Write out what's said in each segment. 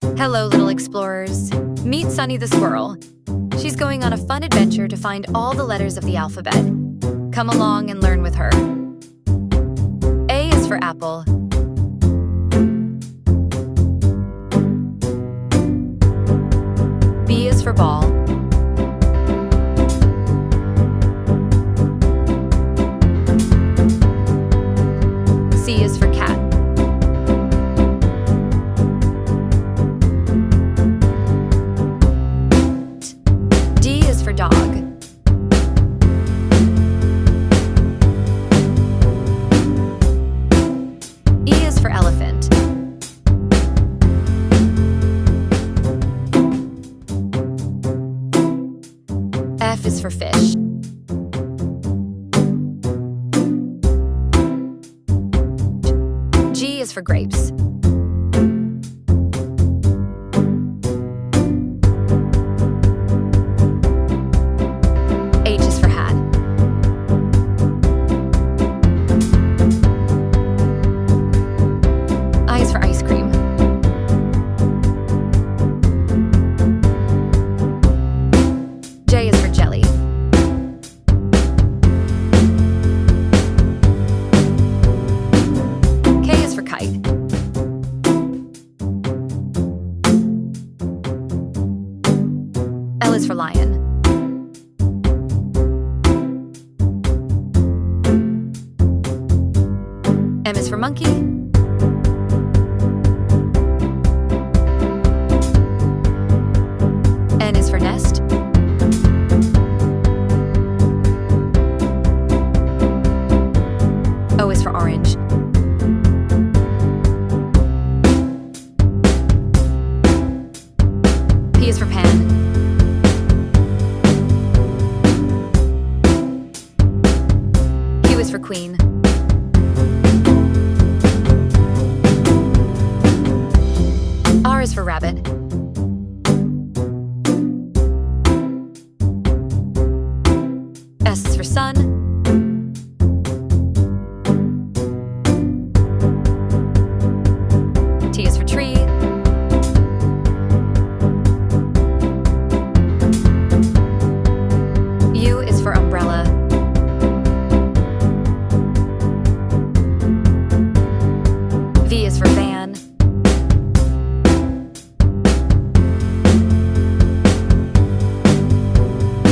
Hello, little explorers. Meet Sunny the squirrel. She's going on a fun adventure to find all the letters of the alphabet. Come along and learn with her. A is for apple. B is for ball. C is for cat. D is for dog. E is for elephant. F is for fish. G is for grapes. H is for hat. I is for ice cream. J is for jelly. K is for kite. L is for lion. M is for monkey. N is for nest. O is for orange. P is for pan. Q is for queen. R is for rabbit. S is for sun. T is for tree. U is for umbrella. V is for van.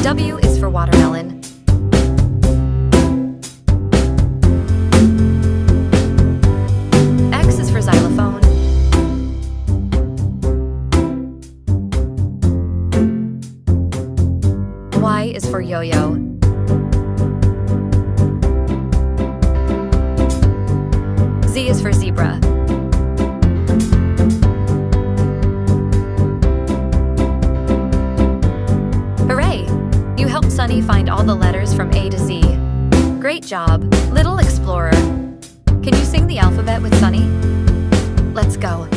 W is for watermelon. X is for xylophone. Y is for yo-yo. Z is for zebra. Hooray! You helped Sunny find all the letters from A to Z. Great job, little explorer. Can you sing the alphabet with Sunny? Let's go.